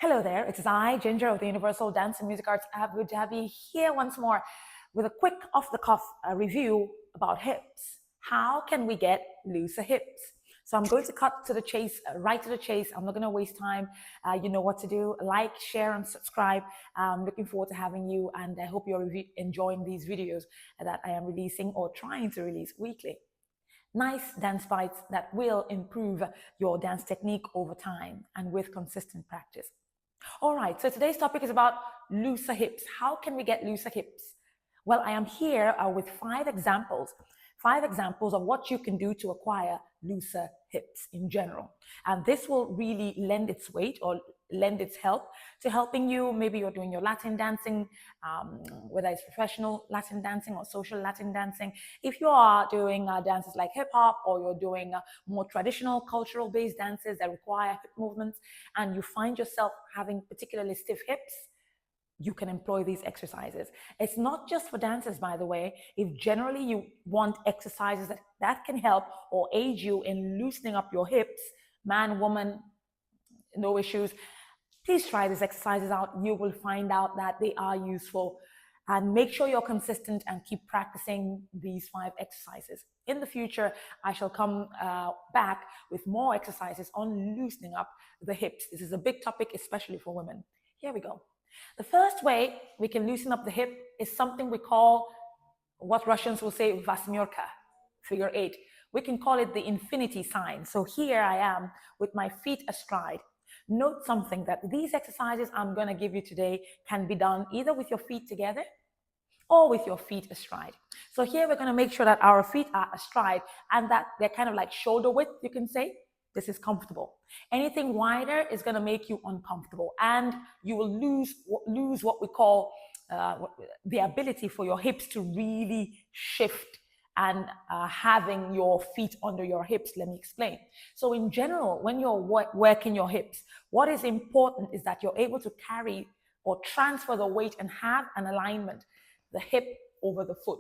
Hello there, it's I, Ginger of the Universal Dance and Music Arts Abu Dhabi, here once more with a quick off-the-cuff review about hips. How can we get looser hips? So I'm going to cut to the chase, right to the chase. I'm not going to waste time. You know what to do. Like, share, and subscribe. I'm looking forward to having you, and I hope you're enjoying these videos that I am releasing or trying to release weekly. Nice dance bites that will improve your dance technique over time and with consistent practice. All right, so today's topic is about looser hips. How can we get looser hips? Well, I am here with five examples of what you can do to acquire looser hips in general. And this will really lend its weight or lend its help to helping you. Maybe you're doing your Latin dancing, whether it's professional Latin dancing or social Latin dancing. If you are doing dances like hip hop, or you're doing more traditional cultural based dances that require hip movements, and you find yourself having particularly stiff hips, you can employ these exercises. It's not just for dancers, by the way. If generally you want exercises that can help or aid you in loosening up your hips, man, woman, no issues, please try these exercises out. You will find out that they are useful. And make sure you're consistent and keep practicing these 5 exercises. In the future, I shall come back with more exercises on loosening up the hips. This is a big topic, especially for women. Here we go. The first way we can loosen up the hip is something we call, what Russians will say, vasmyorka, figure 8. We can call it the infinity sign. So here I am with my feet astride. Note something, that these exercises I'm going to give you today can be done either with your feet together or with your feet astride. So here we're going to make sure that our feet are astride and that they're kind of like shoulder width, you can say. This is comfortable. Anything wider is going to make you uncomfortable, and you will lose what we call the ability for your hips to really shift and having your feet under your hips. Let me explain. So in general, when you're working your hips, what is important is that you're able to carry or transfer the weight and have an alignment, the hip over the foot.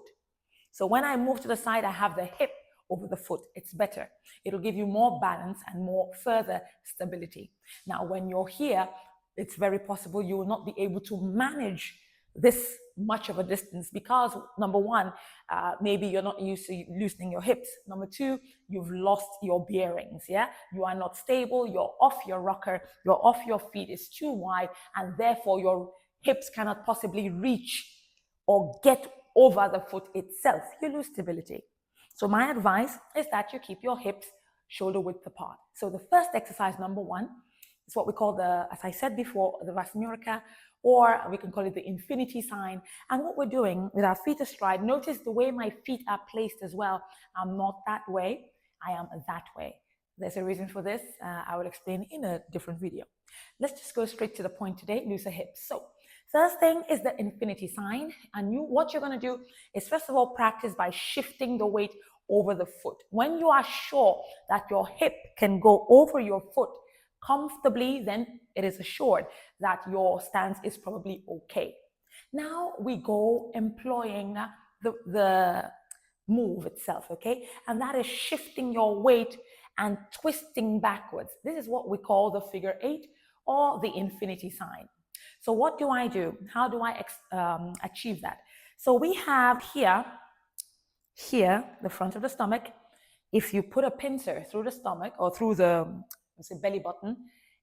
So when I move to the side, I have the hip over the foot. It's better. It'll give you more balance and more further stability. Now, when you're here, it's very possible you will not be able to manage this much of a distance because, number one, maybe you're not used to loosening your hips. Number two, you've lost your bearings. Yeah, you are not stable. You're off your rocker. You're off your feet. It's too wide, and therefore your hips cannot possibly reach or get over the foot itself. You lose stability. So my advice is that you keep your hips shoulder width apart. So the first exercise, number 1, is what we call the, as I said before, the vasmyorka, or we can call it the infinity sign. And what we're doing with our feet astride, notice the way my feet are placed as well. I'm not that way, I am that way. There's a reason for this. I will explain in a different video. Let's just go straight to the point today, looser hips. So first thing is the infinity sign. And what you're going to do is, first of all, practice by shifting the weight over the foot. When you are sure that your hip can go over your foot comfortably, then it is assured that your stance is probably okay. Now we go employing the move itself, okay? And that is shifting your weight and twisting backwards. This is what we call the figure 8 or the infinity sign. So what do I do? How do I achieve that? So we have here, the front of the stomach. If you put a pincer through the stomach or through the, let's say, belly button,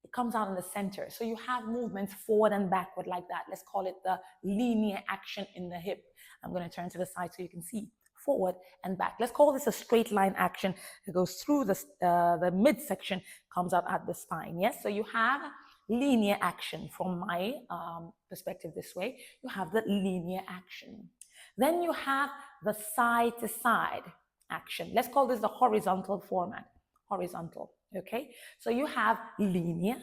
it comes out in the center. So you have movements forward and backward like that. Let's call it the linear action in the hip. I'm going to turn to the side so you can see forward and back. Let's call this a straight line action. It goes through the midsection, comes out at the spine. Yes, so you have linear action. From my perspective this way, you have the linear action. Then you have the side to side action. Let's call this the horizontal format. Horizontal, okay? So you have linear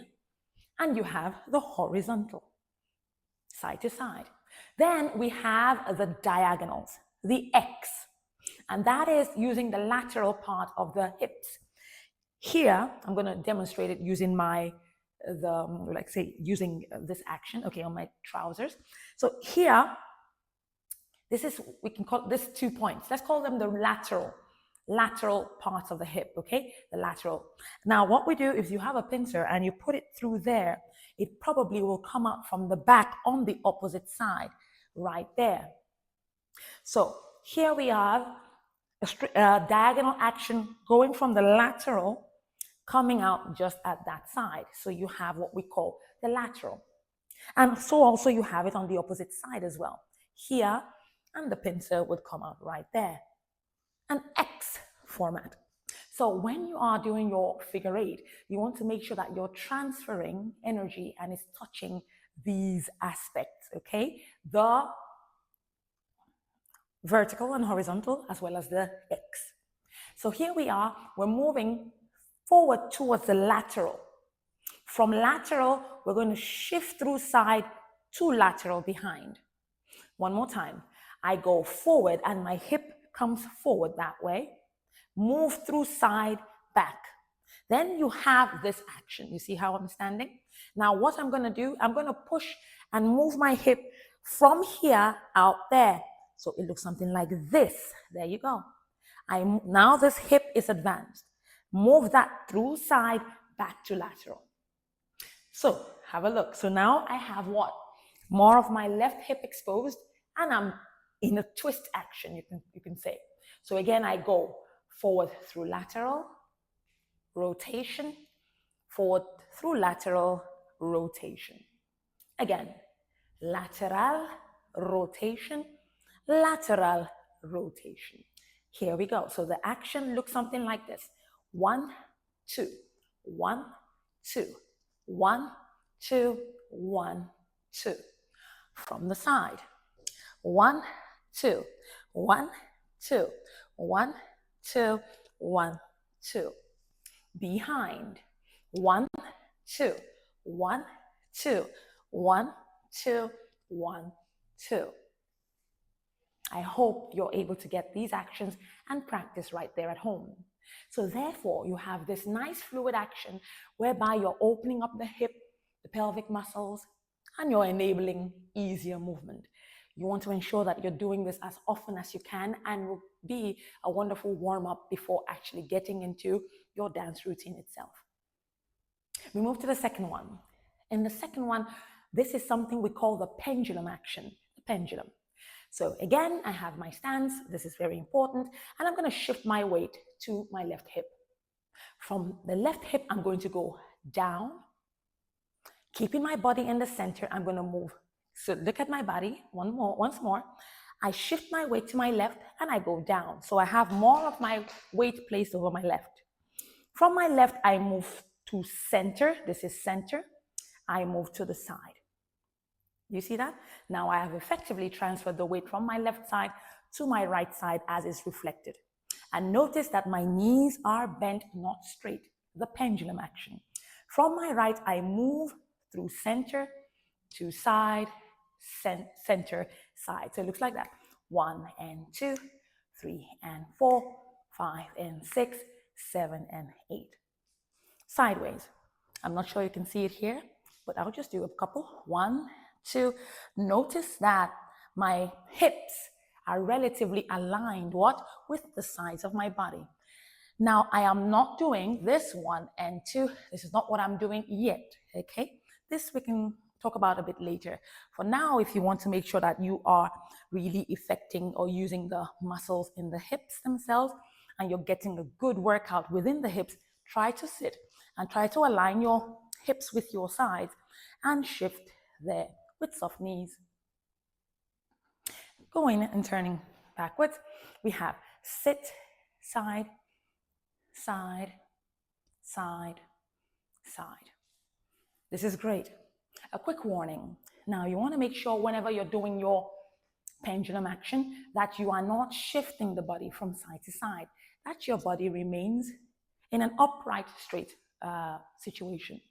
and you have the horizontal, side to side. Then we have the diagonals, the X, and that is using the lateral part of the hips. Here, I'm going to demonstrate it using using this action, okay, on my trousers. So here, we can call this 2 points. Let's call them the lateral parts of the hip, okay? The lateral. Now, what we do is you have a pincer and you put it through there. It probably will come out from the back on the opposite side, right there. So here we have a diagonal action going from the lateral, coming out just at that side. So you have what we call the lateral. And so also you have it on the opposite side as well. Here, and the pincer would come out right there. An X format. So when you are doing your figure eight, you want to make sure that you're transferring energy and it's touching these aspects, okay? The vertical and horizontal, as well as the X. So here we are, we're moving forward towards the lateral. From lateral, we're going to shift through side to lateral behind. One more time. I go forward and my hip comes forward that way. Move through side, back. Then you have this action. You see how I'm standing? Now what I'm going to do, I'm going to push and move my hip from here out there. So it looks something like this. There you go. Now this hip is advanced. Move that through side, back to lateral. So have a look. So now I have what? More of my left hip exposed, and I'm in a twist action, you can say. So again, I go forward through lateral, rotation, forward through lateral, rotation. Again, lateral, rotation, lateral, rotation. Here we go. So the action looks something like this. 1, 2, 1, 2, 1, 2, 1, 2. From the side. 1, 2, 1, 2, 1, 2, 1, 2. Behind. 1, 2, 1, 2, 1, 2, 1, 2. I hope you're able to get these actions and practice right there at home. So therefore, you have this nice fluid action whereby you're opening up the hip, the pelvic muscles, and you're enabling easier movement. You want to ensure that you're doing this as often as you can and will be a wonderful warm-up before actually getting into your dance routine itself. We move to the second one. In the second one, this is something we call the pendulum action, the pendulum. So again, I have my stance. This is very important. And I'm going to shift my weight to my left hip. From the left hip, I'm going to go down. Keeping my body in the center, I'm going to move. So look at my body once more. I shift my weight to my left and I go down. So I have more of my weight placed over my left. From my left, I move to center. This is center. I move to the side. You see that? Now I have effectively transferred the weight from my left side to my right side as is reflected. And notice that my knees are bent, not straight. The pendulum action. From my right, I move through center to side, center, side. So it looks like that. 1 and 2, 3 and 4, 5 and 6, 7 and 8. Sideways. I'm not sure you can see it here, but I'll just do a couple. 1, 2. Notice that my hips are relatively aligned, with the sides of my body. Now, I am not doing this 1 and 2. This is not what I'm doing yet, okay? This we can talk about a bit later. For now, if you want to make sure that you are really affecting or using the muscles in the hips themselves and you're getting a good workout within the hips, try to sit and try to align your hips with your sides and shift there with soft knees. Going and turning backwards, we have sit, side, side, side, side. This is great. A quick warning. Now, you want to make sure whenever you're doing your pendulum action that you are not shifting the body from side to side, that your body remains in an upright, straight situation,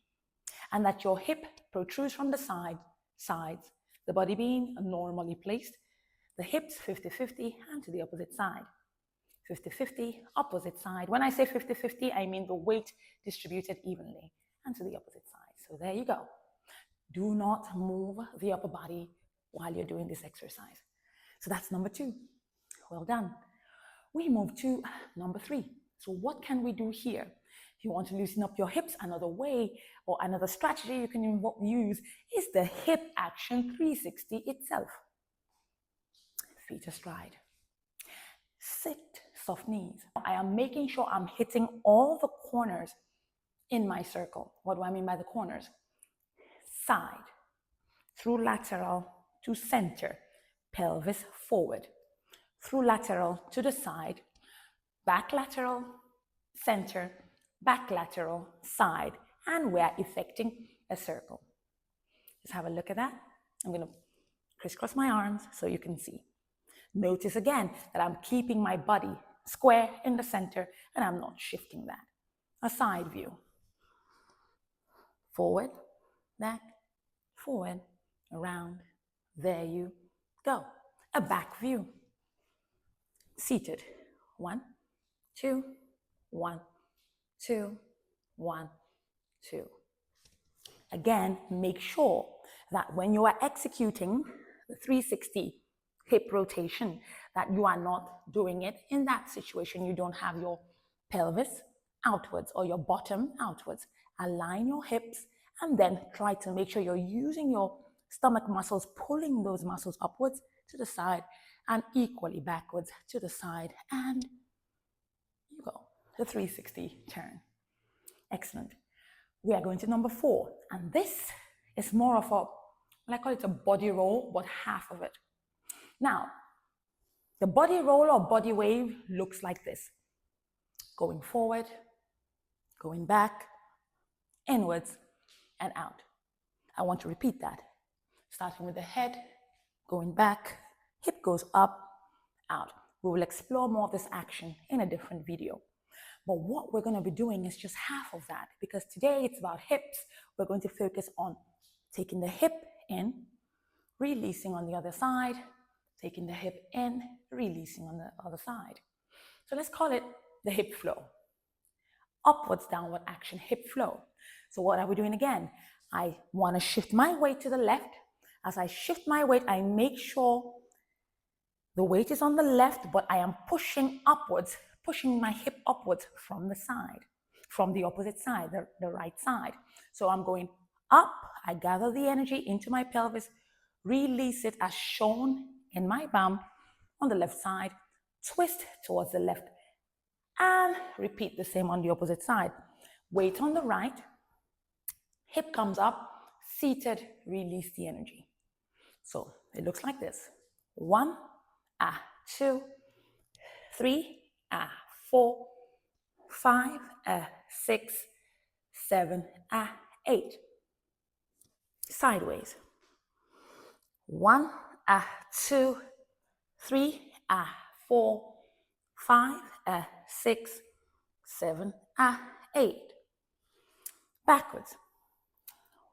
and that your hip protrudes from the sides, the body being normally placed, the hips 50-50 and to the opposite side. 50-50, opposite side. When I say 50-50, I mean the weight distributed evenly and to the opposite side. So there you go. Do not move the upper body while you're doing this exercise. So that's number 2. Well done. We move to number 3. So what can we do here? If you want to loosen up your hips, another way or another strategy you can use is the hip action 360 itself. Feet astride. Sit, soft knees. I am making sure I'm hitting all the corners in my circle. What do I mean by the corners? Side, through lateral to center, pelvis forward, through lateral to the side, back lateral, center, back lateral, side, and we're effecting a circle. Just have a look at that. I'm going to crisscross my arms so you can see. Notice again that I'm keeping my body square in the center and I'm not shifting that. A side view. Forward, back, forward, around. There you go. A back view. Seated. 1, 2, 1, 2, 1, 2. Again, make sure that when you are executing the 360 hip rotation, that you are not doing it in that situation. You don't have your pelvis outwards or your bottom outwards. Align your hips and then try to make sure you're using your stomach muscles, pulling those muscles upwards to the side and equally backwards to the side, and you go. The 360 turn. Excellent. We are going to number 4, and this is more of a, I call it a body roll, but half of it. Now, the body roll or body wave looks like this. Going forward, going back, inwards, and out. I want to repeat that. Starting with the head, going back, hip goes up, out. We will explore more of this action in a different video. But what we're going to be doing is just half of that, because today it's about hips. We're going to focus on taking the hip in, releasing on the other side, taking the hip in, releasing on the other side. So let's call it the hip flow. Upwards, downward action, hip flow. So what are we doing again? I want to shift my weight to the left. As I shift my weight, I make sure the weight is on the left, but I am pushing upwards, pushing my hip upwards from the side, from the opposite side, the right side. So I'm going up, I gather the energy into my pelvis, release it as shown in my bum on the left side, twist towards the left, and repeat the same on the opposite side. Weight on the right, hip comes up, seated, release the energy. So it looks like this. 1, 2, 3, 4, 5, 6, 7, 8. Sideways. 1, 2, 3, 4, 5, 6, 7, 8. Backwards.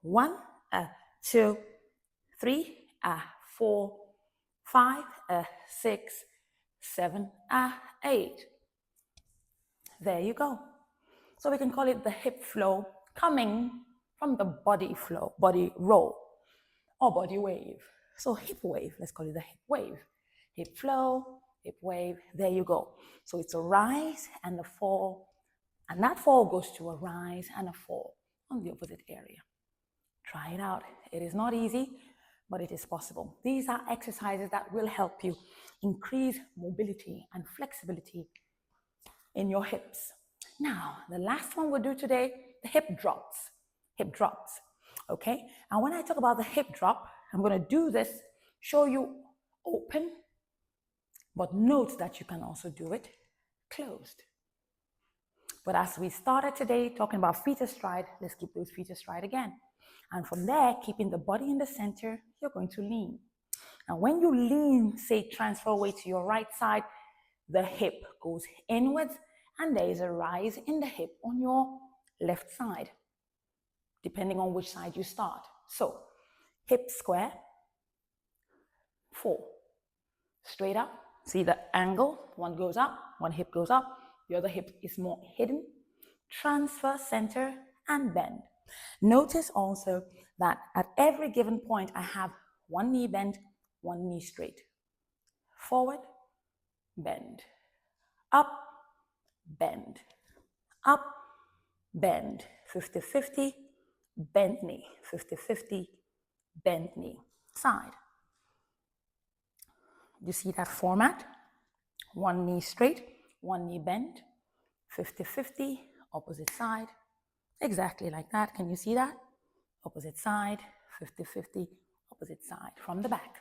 1, 2, 3, 4, 5, 6, 7, 8. There you go. So we can call it the hip flow coming from the body flow, body roll, or body wave. So hip wave, let's call it the hip wave. Hip flow, hip wave, there you go. So it's a rise and a fall, and that fall goes to a rise and a fall on the opposite area. Try it out. It is not easy, but it is possible. These are exercises that will help you increase mobility and flexibility in your hips. Now, the last one we'll do today, the hip drops. Hip drops, okay? And when I talk about the hip drop, I'm going to do this, show you open, but note that you can also do it closed. But as we started today talking about feet astride, let's keep those feet astride again. And from there, keeping the body in the center, you're going to lean. And when you lean, say transfer weight to your right side, the hip goes inwards and there is a rise in the hip on your left side, depending on which side you start. So, hip square, 4. Straight up, see the angle, one goes up, one hip goes up, the other hip is more hidden. Transfer, center, and bend. Notice also that at every given point, I have one knee bent, one knee straight. Forward, bend. up, bend, up, bend, 50-50, bend knee, 50-50, bend knee, side. You see that format? One knee straight, one knee bent, 50-50, opposite side, exactly like that. Can you see that? Opposite side, 50-50, opposite side, from the back.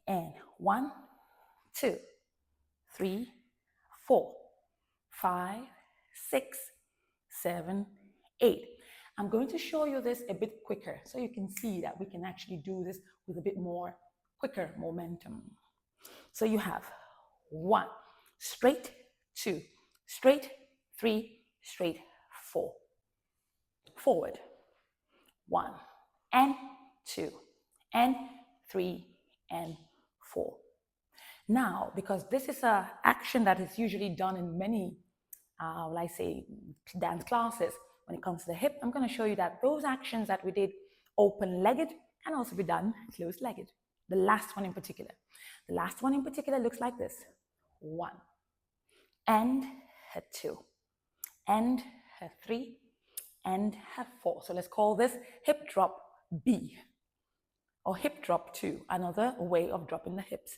And 1, 2, 3, 4, 5, 6, 7, 8. I'm going to show you this a bit quicker so you can see that we can actually do this with a bit more quicker momentum. So you have 1, straight, 2, straight, 3, straight, 4. Forward. 1, and 2, and 3, and 4. Now, because this is an action that is usually done in many, like say, dance classes, when it comes to the hip, I'm going to show you that those actions that we did open-legged can also be done closed-legged. The last one in particular. The last one in particular looks like this. 1, and 2, and 3, and 4. So let's call this hip drop B, or hip drop 2, another way of dropping the hips.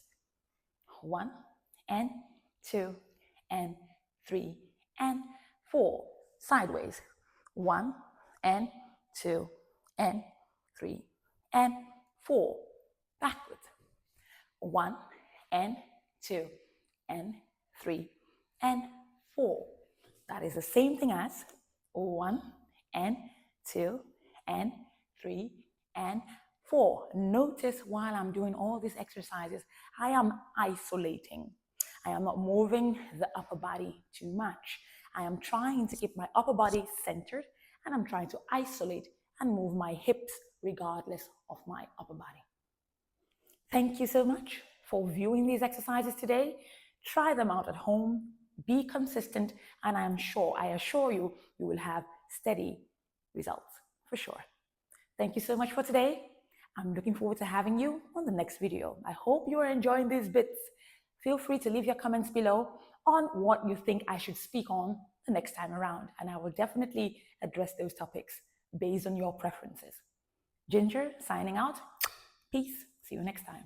1, and 2, and 3, and 4. Sideways. 1, and 2, and 3, and 4. Backwards. 1, and 2, and 3, and 4. That is the same thing as 1, and 2, and 3, and 4. Notice while I'm doing all these exercises, I am isolating. I am not moving the upper body too much. I am trying to keep my upper body centered, and I'm trying to isolate and move my hips regardless of my upper body. Thank you so much for viewing these exercises today. Try them out at home, be consistent, and I assure you, you will have steady results for sure. Thank you so much for today. I'm looking forward to having you on the next video. I hope you are enjoying these bits. Feel free to leave your comments below on what you think I should speak on the next time around, and I will definitely address those topics based on your preferences. Ginger signing out. Peace. See you next time.